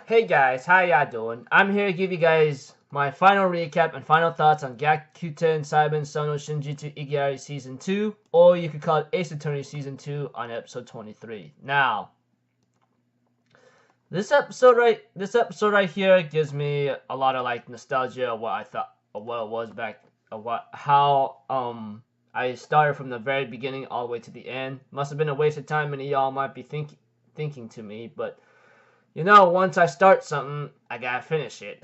Hey guys, how y'all doing? I'm here to give you guys my final recap and final thoughts on Gyakuten Saiban Sono Shinjitsu Igi Ari Season 2, or you could call it Ace Attorney Season 2 on episode 23. Now, this episode right here gives me a lot of like nostalgia of what I thought of what it was back of what how I started from the very beginning all the way to the end. Must have been a waste of time, many of y'all might be thinking to me, but once I start something, I gotta finish it.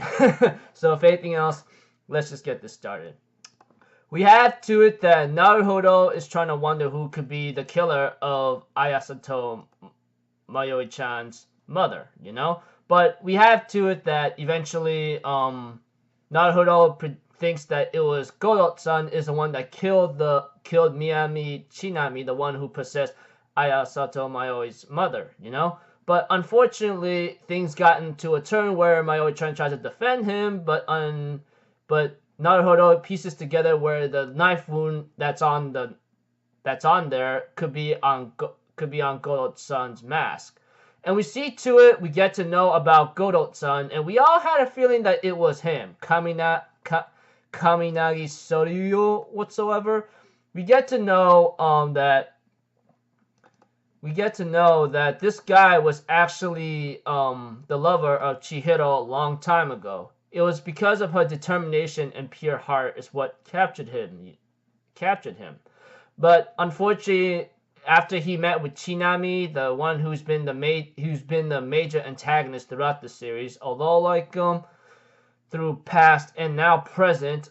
So if anything else, let's just get this started. We have to it that Naruhodo is trying to wonder who could be the killer of Ayasato Mayoi-chan's mother. But we have to it that eventually Naruhodo thinks that it was Godot-san is the one that killed Miyami Chinami, the one who possessed Ayasato Mayoi's mother. But unfortunately, things got into a turn where Mayoi-chan tries to defend him, but Naruhodo pieces together where the knife wound that's on there could be on Godot-san's mask. And we see to it, we get to know about Godot-san, and we all had a feeling that it was him, Kaminagi Soryu whatsoever. We get to know that this guy was actually the lover of Chihiro a long time ago. It was because of her determination and pure heart is what captured him. But unfortunately, after he met with Chinami, the one who's been the major antagonist throughout the series, although through past and now present,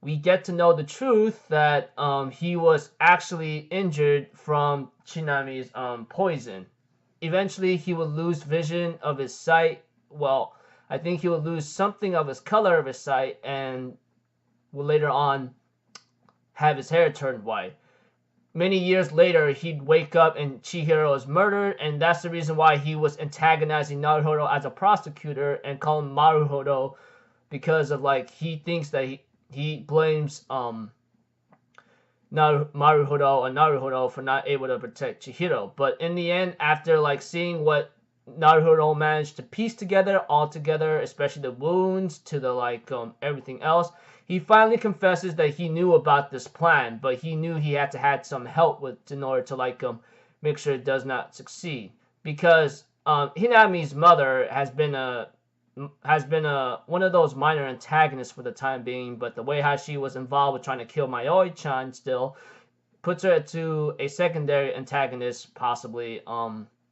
we get to know the truth that he was actually injured from Chinami's poison. Eventually, he would lose vision of his sight. Well, I think he would lose something of his color of his sight, and will later on have his hair turned white. Many years later, he'd wake up and Chihiro is murdered, and that's the reason why he was antagonizing Naruhodo as a prosecutor and calling Maruhodo because of he thinks that he blames Naruhodo for not able to protect Chihiro. But in the end, after seeing what Naruhodo managed to piece together all together, especially the wounds to the everything else, he finally confesses that he knew about this plan, but he knew he had to have some help in order to make sure it does not succeed, because Hinami's mother has been one of those minor antagonists for the time being, but the way how she was involved with trying to kill Mayoi-chan still puts her to a secondary antagonist possibly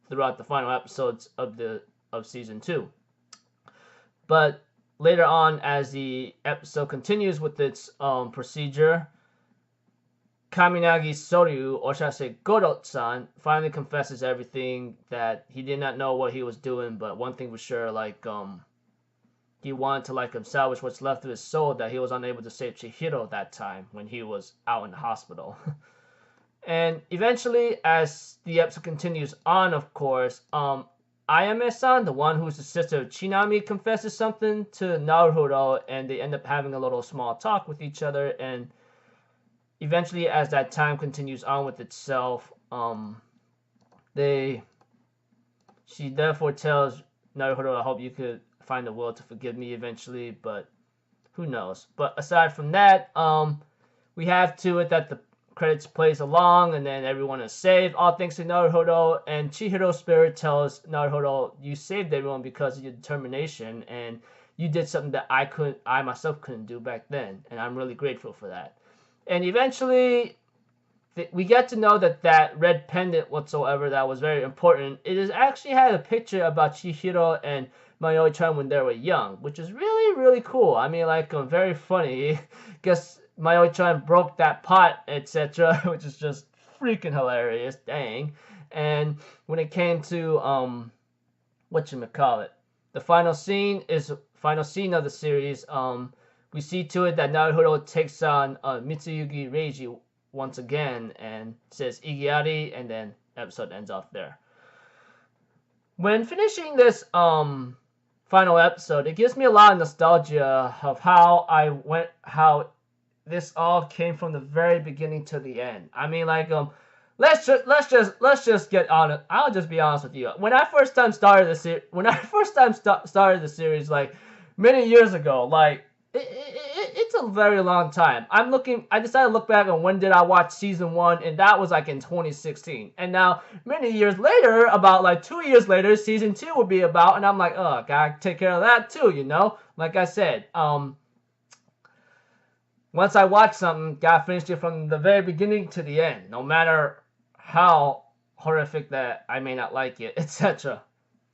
throughout the final episodes of season 2. But later on, as the episode continues with its procedure, Kaminagi Soryu, or should I say Godot-san, finally confesses everything, that he did not know what he was doing, but one thing was sure, he wanted to salvage what's left of his soul, that he was unable to save Chihiro that time when he was out in the hospital. And eventually, as the episode continues on, of course, Ayame-san, the one who's the sister of Chinami, confesses something to Naruhodo, and they end up having a little small talk with each other. And eventually, as that time continues on with itself, she therefore tells Naruhodo, "I hope you could find the will to forgive me eventually," but who knows. But aside from that, we have to it that the credits plays along, and then everyone is saved, all thanks to Naruhodo. And Chihiro's spirit tells Naruhodo, "You saved everyone because of your determination, and you did something that I myself couldn't do back then, and I'm really grateful for that." And eventually, we get to know that red pendant whatsoever that was very important, it is actually had a picture about Chihiro and Mayoi-chan when they were young, which is really, really cool. I mean, very funny. Guess Mayoi-chan broke that pot, etc., which is just freaking hilarious. Dang. And when it came to the final scene of the series, we see to it that Naruhodo takes on Mitsuyuki Reiji once again and says Igi Ari, and then episode ends off there. When finishing this final episode, it gives me a lot of nostalgia of how this all came from the very beginning to the end. I mean, let's just get on it. I'll just be honest with you. When I first time started the series, like many years ago, like it's a very long time. I decided to look back on when did I watch season 1, and that was like in 2016. And now many years later, about like 2 years later, season 2 would be about, and I'm like, oh, gotta take care of that too, you know. Like I said, once I watch something, gotta finish it from the very beginning to the end, no matter how horrific that I may not like it, etc.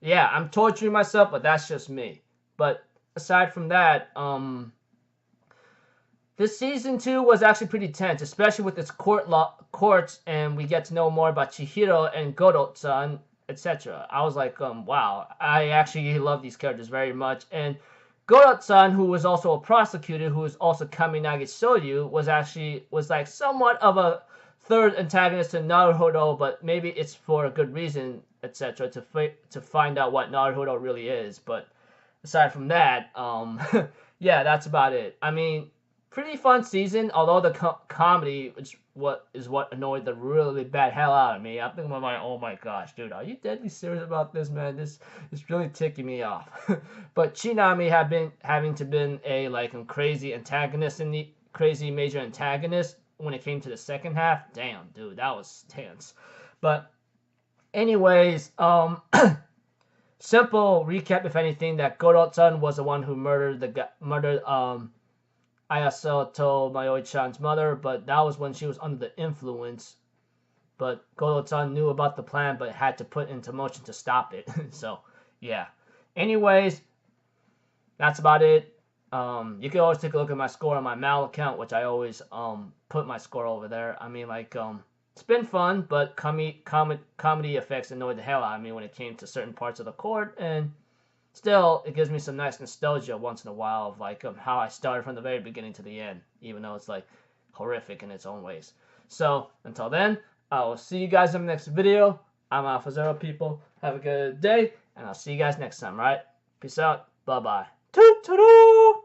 Yeah, I'm torturing myself, but that's just me. But aside from that, this season 2 was actually pretty tense, especially with its courts, and we get to know more about Chihiro and Godot-san, etc. I was like, wow, I actually love these characters very much. And Godot-san, who was also a prosecutor, who was also Kaminagi Soryu, was like somewhat of a third antagonist to Naruhodo, but maybe it's for a good reason, etc. To find out what Naruhodo really is. But aside from that, yeah, that's about it. I mean, pretty fun season, although the comedy is what annoyed the really bad hell out of me. I'm thinking about oh my gosh, dude, are you deadly serious about this, man? This is really ticking me off. But Chinami having to been a like a crazy antagonist in the crazy major antagonist when it came to the second half. Damn, dude, that was tense. But anyways, simple recap, if anything, that Godot-san was the one who murdered Ayasato Mayoi-chan's mother, but that was when she was under the influence. But Godot-san knew about the plan, but had to put into motion to stop it. So, yeah. Anyways, that's about it. You can always take a look at my score on my Mal account, which I always put my score over there. I mean, like, it's been fun, but comedy effects annoyed the hell out of me when it came to certain parts of the court, and still, it gives me some nice nostalgia once in a while of like how I started from the very beginning to the end, even though it's like horrific in its own ways. So until then, I will see you guys in the next video. I'm Alpha Zero, people. Have a good day, and I'll see you guys next time, right? Peace out. Bye-bye. Toot-toot-oo!